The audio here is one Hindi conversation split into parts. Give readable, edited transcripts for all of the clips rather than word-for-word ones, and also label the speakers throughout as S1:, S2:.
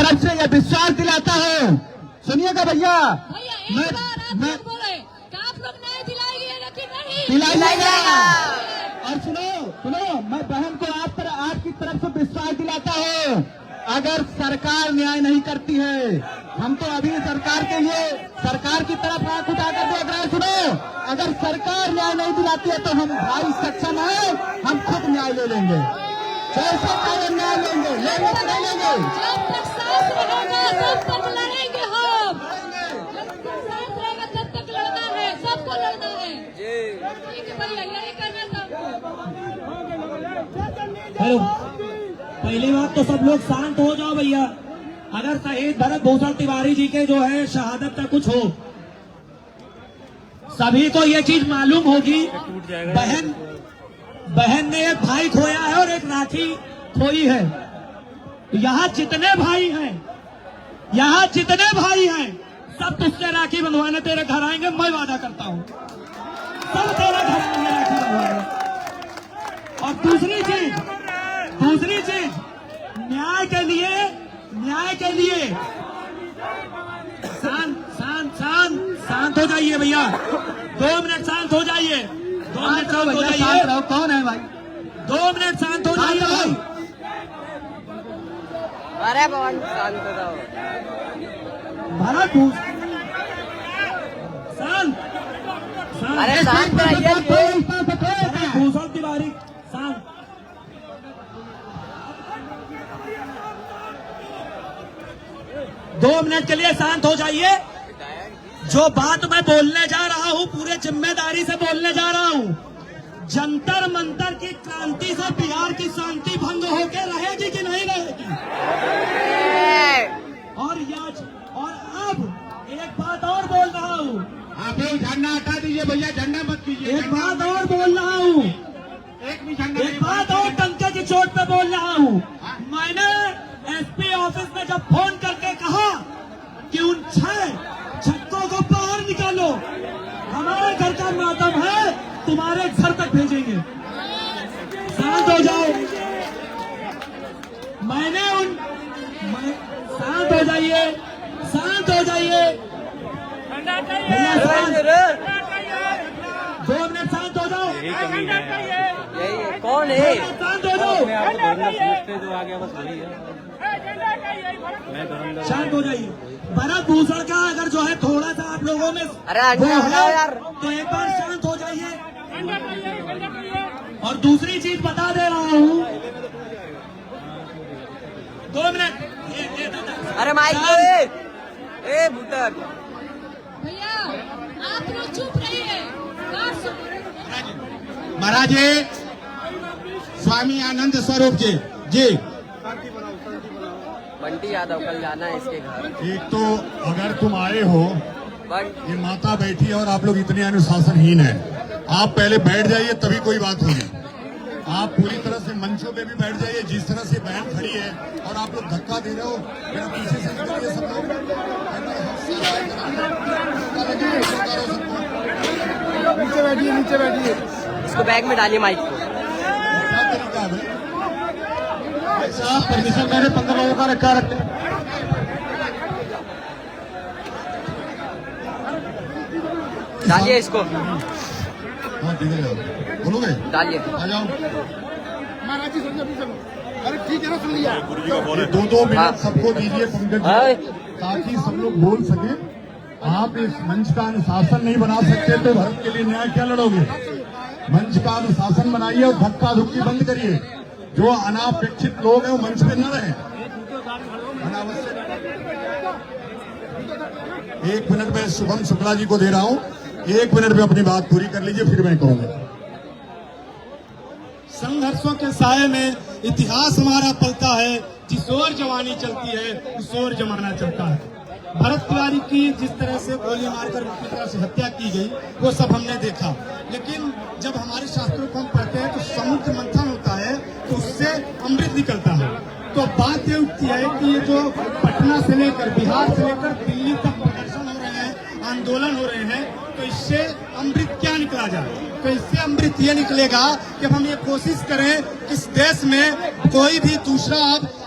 S1: तरफ से ये विश्वास दिलाता हूँ। सुनिएगा भैया, मैं
S2: आप लोग न्याय दिलाएंगे कि नहीं?
S1: दिलाइएगा। और सुनो, मैं बहन को आपकी तरफ से विश्वास दिलाता हूँ, अगर सरकार न्याय नहीं करती है, हम तो अभी सरकार के लिए सरकार की तरफ आंख उठाकर देख रहे हैं। सुनो, अगर सरकार न्याय नहीं दिलाती है तो हम भाई सक्षम है, हम खुद न्याय ले लेंगे, जैसे चाहे न्याय लेंगे, लेंगे तो नहीं लेंगे।
S2: जब तक सांस रहेगा तब तक लड़ेंगे हम, जब तक सांस रहेगा तब तक लड़ना है, सबको लड़ना है। ठीक है भैया, यही करना था।
S3: हेलो, पहली बात तो सब लोग शांत हो जाओ भैया। अगर शहीद भरत भूषण तिवारी जी के जो है शहादत का कुछ हो, सभी को ये चीज मालूम होगी, बहन ने एक भाई खोया है और एक राखी खोई है। यहाँ जितने भाई हैं सब तुझसे राखी बंधवाने तेरे घर आएंगे, मैं वादा करता हूँ, सब तेरे घर आएंगे राखी बंधवाने। और दूसरी चीज न्याय के लिए शांत हो जाइए भैया, 2 मिनट शांत हो जाइए, 2 मिनट शांत हो जाइए।
S1: कौन है भाई?
S3: 2 मिनट शांत हो जाइए भाई।
S4: अरे भगवान शांत हो जाओ।
S3: भारत शांत,
S4: अरे शांत रहिए।
S3: भूषण तिवारी शांत। दो मिनट के लिए शांत हो जाइए। जो बात मैं बोलने जा रहा हूँ पूरे जिम्मेदारी से बोलने जा रहा हूँ। जंतर मंतर की क्रांति से बिहार की शांति भंग होकर रहेगी कि नहीं रहेगी? और अब एक बात और बोल रहा हूँ।
S1: आप लोग झंडा हटा दीजिए भैया, झंडा मत कीजिए।
S3: एक बात और बोल रहा हूँ, एक बात और टंके की चोट पे बोल रहा हूँ। मैंने एसपी ऑफिस में जब फोन करके कहा कि उन 6 छक्कों को बाहर निकालो, हमारे घर का मातम है, तुम्हारे घर तक भेजेंगे, शांत हो जाओ। शांत हो जाइए, शांत हो जाइए भैया, 2 मिनट शांत हो जाओ।
S4: यही कौन है?
S3: शांत हो जाओ, शांत हो जाइए। भरत भूषण का अगर जो है थोड़ा सा आप लोगों में
S4: अरे
S3: वो है
S4: यार,
S3: तो एक बार शांत हो जाइए। और दूसरी चीज बता दे रहा हूँ, 2 मिनट।
S4: अरे माइक ए भूतर
S2: भैया आप लोग चुप रहिए।
S1: महाराज जी, स्वामी आनंद स्वरूप जी
S4: बंटी यादव कल जाना है इसके घर।
S5: एक तो अगर तुम आए हो,
S4: बंटी
S5: ये माता बैठी है और आप लोग इतने अनुशासनहीन हैं, आप पहले बैठ जाइए तभी कोई बात होगी। आप पूरी तरह से मंचों पे भी बैठ जाइए। जिस तरह से बहन खड़ी है और आप लोग धक्का दे रहे हो, मेरा पीछे से निकलिए सब लोग।
S1: नीचे बैठिए।
S4: इसको बैग में डालिए माइक को।
S5: क्या तरीका है भाई?
S1: साहब परमिशन मैंने 15 लोगों का रखा रखते।
S4: डालिए इसको,
S5: हाँ ठीक है, बोलोगे?
S4: डालिए।
S5: आ जाओ।
S1: महाराज जी अरे ठीक है ना, सुन लिया।
S5: 2-2 मिनट सबको दीजिए पंकज जी, ताकि सब लोग बोल सके। आप इस मंच का अनुशासन नहीं बना सकते तो भारत के लिए न्याय क्या लड़ोगे? मंच का अनुशासन बनाइए और धक्का धुक्की बंद करिए। जो अनापेक्षित लोग हैं वो मंच पे न रहे। अनावश्यक। 1 मिनट में शुभम शुक्ला जी को दे रहा हूँ, 1 मिनट में अपनी बात पूरी कर लीजिए, फिर मैं कहूँगा।
S6: संघर्षों के साये में इतिहास हमारा पलता है, जिस ओर जवानी चलती है उस ओर जमाना चलता है। भरत तिवारी की जिस तरह से गोली मारकर उनकी तरह से हत्या की गई वो सब हमने देखा, लेकिन जब हमारे शास्त्रों को हम पढ़ते हैं तो समुद्र मंथन होता है तो उससे अमृत निकलता है। तो बात ये उठती है कि ये जो पटना से लेकर बिहार से लेकर दिल्ली तक प्रदर्शन हो रहे हैं, आंदोलन हो रहे हैं, तो इससे अमृत क्या निकला जाए? तो इससे अमृत ये निकलेगा कि हम ये कोशिश करें इस देश में कोई भी दूसरा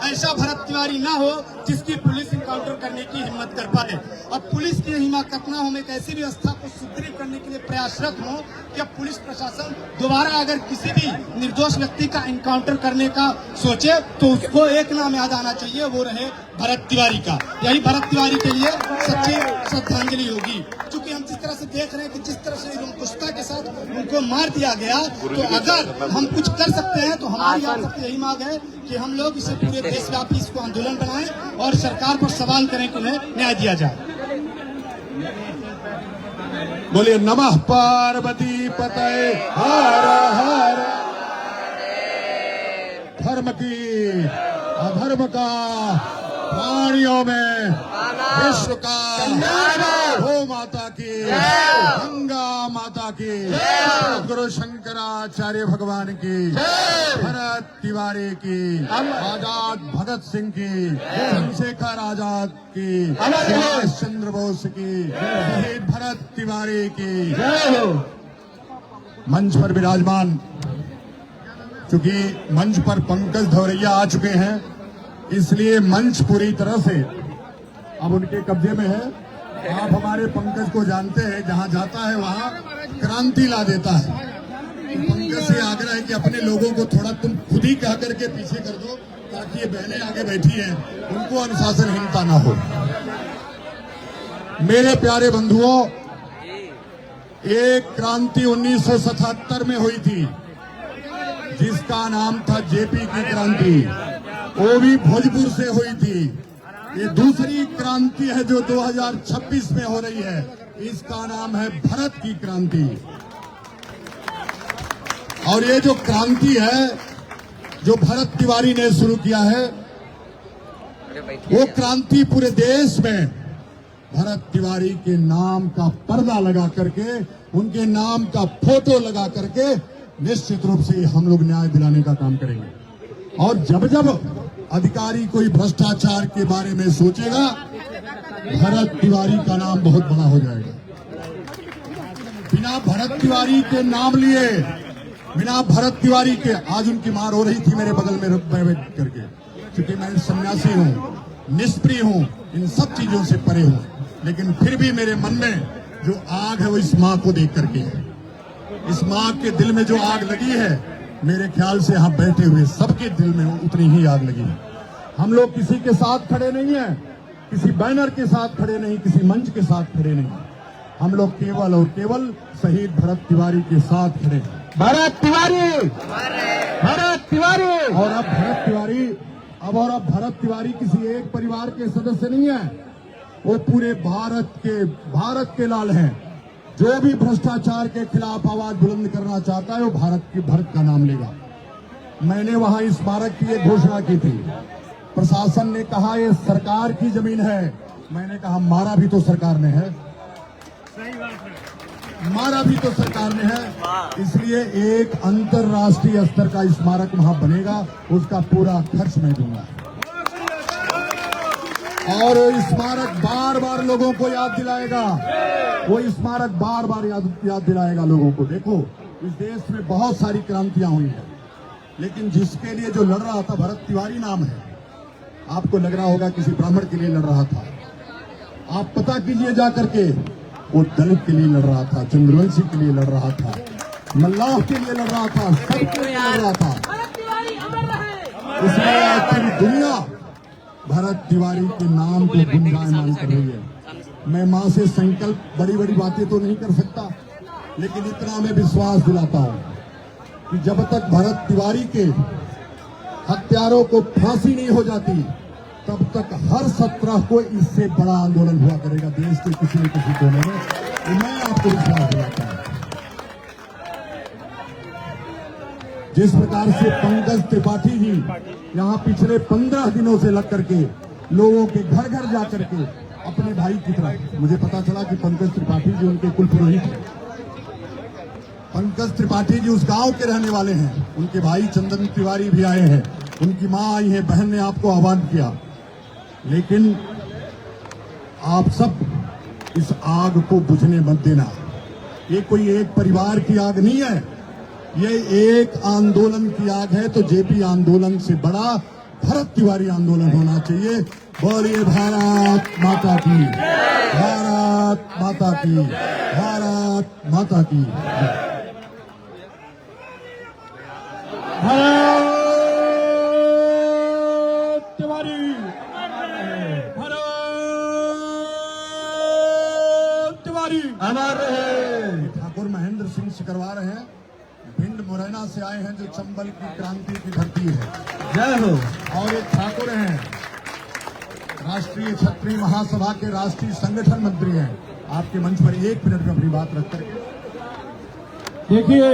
S6: ऐसा भरत तिवारी ना हो जिसकी पुलिस इनकाउंटर करने की हिम्मत कर पाए। अब पुलिस की हिम्मत ना हो, एक ऐसी व्यवस्था को सुदृढ़ करने के लिए प्रयासरत हो कि अब पुलिस प्रशासन दोबारा अगर किसी भी निर्दोष व्यक्ति का इनकाउंटर करने का सोचे तो उसको एक नाम याद आना चाहिए, वो रहे भरत तिवारी का। यही भरत तिवारी के लिए सच्ची श्रद्धांजलि होगी। क्योंकि हम जिस तरह से देख रहे हैं कि जिस तरह से निरंकुशता के साथ उनको मार दिया गया, तो अगर हम कुछ कर सकते हैं तो हमारी आप सबसे यही मांग है कि हम लोग इसे पूरे देशव्यापी इसको आंदोलन बनाएं और सरकार पर सवाल करें कि उन्हें न्याय दिया जाए।
S5: बोलिए नमः पार्वती पतये हर हर। धर्म की अधर्म का प्राणियों में विश्व का गौ माता की, गंगा माता की, गुरु शंकराचार्य भगवान की, भरत तिवारी की, आजाद भगत सिंह की, चंद्रशेखर आजाद की, सुभाष चंद्र बोस की, शहीद भरत तिवारी की। मंच पर विराजमान, चूंकि मंच पर पंकज धौरैया आ चुके हैं, इसलिए मंच पूरी तरह से अब उनके कब्जे में है। आप हमारे पंकज को जानते हैं, जहां जाता है वहां क्रांति ला देता है। तो पंकज से आग्रह है कि अपने लोगों को थोड़ा तुम खुद ही कह करके पीछे कर दो, ताकि ये बहनें आगे बैठी हैं उनको अनुशासनहीनता ना हो। मेरे प्यारे बंधुओं, एक क्रांति 1977 में हुई थी जिसका नाम था जेपी की क्रांति, वो भी भोजपुर से हुई थी। ये दूसरी क्रांति है जो 2026 में हो रही है, इसका नाम है भरत की क्रांति। और ये जो क्रांति है जो भरत तिवारी ने शुरू किया है, वो क्रांति पूरे देश में भरत तिवारी के नाम का पर्दा लगा करके, उनके नाम का फोटो लगा करके निश्चित रूप से हम लोग न्याय दिलाने का काम करेंगे। और जब जब अधिकारी कोई भ्रष्टाचार के बारे में सोचेगा, भरत तिवारी का नाम बहुत बड़ा हो जाएगा। बिना भरत तिवारी के नाम लिए, बिना भरत तिवारी के, आज उनकी मार हो रही थी मेरे बगल में बैठ करके, क्योंकि मैं सन्यासी हूँ, निष्प्रिय हूँ, इन सब चीजों से परे हूँ, लेकिन फिर भी मेरे मन में जो आग है वो इस माँ को देख करके है। इस माँ के दिल में जो आग लगी है, मेरे ख्याल से यहाँ बैठे हुए सबके दिल में उतनी ही आग लगी है। हम लोग किसी के साथ खड़े नहीं हैं, किसी बैनर के साथ खड़े नहीं, किसी मंच के साथ खड़े नहीं, हम लोग केवल और केवल शहीद भरत तिवारी के साथ खड़े हैं।
S1: भरत तिवारी, भरत तिवारी।
S5: और अब भरत तिवारी किसी एक परिवार के सदस्य नहीं है, वो पूरे भारत के लाल हैं। जो भी भ्रष्टाचार के खिलाफ आवाज बुलंद करना चाहता है वो भरत का नाम लेगा। मैंने वहां इस स्मारक की एक घोषणा की थी, प्रशासन ने कहा ये सरकार की जमीन है, मैंने कहा मारा भी तो सरकार ने है, मारा भी तो सरकार ने है। इसलिए एक अंतर्राष्ट्रीय स्तर का स्मारक वहां बनेगा, उसका पूरा खर्च मैं दूंगा। और वो स्मारक बार बार लोगों को याद दिलाएगा, वो स्मारक बार बार याद दिलाएगा लोगों को। देखो, इस देश में बहुत सारी क्रांतियां हुई हैं, लेकिन जिसके लिए जो लड़ रहा था, भरत तिवारी नाम है, आपको लग रहा होगा किसी ब्राह्मण के लिए लड़ रहा था। आप पता कीजिए जा करके, वो दलित के लिए लड़ रहा था, चंद्रवंशी के लिए लड़ रहा था, मल्लाह के लिए लड़ रहा था, सबके लिए लड़ रहा था। इसलिए आज पूरी दुनिया भरत तिवारी के नाम को गुंजायमान कर रही है। मैं मां से संकल्प, बड़ी बड़ी बातें तो नहीं कर सकता, लेकिन इतना मैं विश्वास दिलाता हूं कि जब तक भरत तिवारी के हत्यारों को फांसी नहीं हो जाती, तब तक हर 17 को इससे बड़ा आंदोलन हुआ करेगा देश के किसी न किसी कोने में। मैं आपको विश्वास दिलाता हूं। जिस प्रकार से पंकज त्रिपाठी जी यहाँ पिछले 15 दिनों से लग करके लोगों के घर घर जा करके अपने भाई की तरह, मुझे पता चला कि पंकज त्रिपाठी जी उनके कुल पुरोहित हैं। पंकज त्रिपाठी जी उस गांव के रहने वाले हैं, उनके भाई चंदन तिवारी भी आए हैं, उनकी मां आई है, बहन ने आपको आह्वान किया। लेकिन आप सब इस आग को बुझने मत देना। ये कोई एक परिवार की आग नहीं है, ये एक आंदोलन की आग है। तो जेपी आंदोलन से बड़ा भरत तिवारी आंदोलन होना चाहिए। बोलिए भारत माता की, भारत माता की, भारत माता की।
S6: भारत तिवारी, भारत तिवारी।
S1: अमर रहे।
S5: ठाकुर महेंद्र सिंह सिकरवा रहे हैं, भिंड मुरैना से आए हैं, जो चंबल की क्रांति की धरती है।
S1: जय हो।
S5: और एक ठाकुर हैं, राष्ट्रीय क्षत्रिय महासभा के राष्ट्रीय संगठन मंत्री हैं। आपके मंच पर 1 मिनट में अपनी बात रख करके।
S6: देखिए,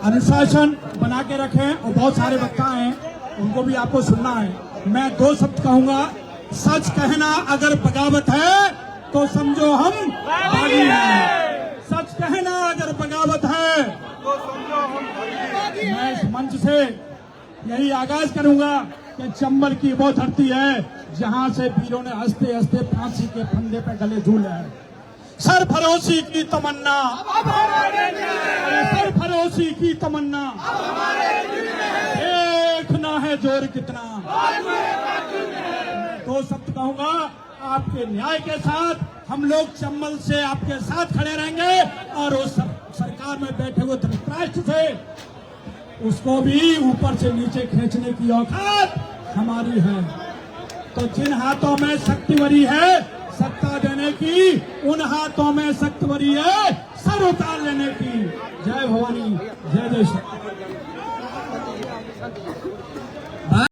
S6: अनुशासन बना के रखें और बहुत सारे वक्ता हैं, उनको भी आपको सुनना है। मैं 2 शब्द कहूंगा। सच कहना अगर बगावत है तो समझो हम बागी हैं। सच कहना अगर बगावत है तो समझो हम बागी हैं। मैं इस मंच से यही आगाज करूंगा कि चंबल की वो धरती है जहां से वीरों ने हंसते हंसते फांसी के फंदे पे गले झूले हैं। सरफरोशी की तमन्ना, सरफरोशी की तमन्ना, देखना है जोर कितना। मैं 2 शब्द कहूंगा। आपके न्याय के साथ हम लोग चंबल से आपके साथ खड़े रहेंगे और उस सरकार में बैठे हुए धृतराष्ट्र से उसको भी ऊपर से नीचे खींचने की औकात हमारी है। तो जिन हाथों में शक्तिवरी है सत्ता देने की, उन हाथों में शक्तिवरी है सर उतार लेने की। जय भवानी, जय जय श्री।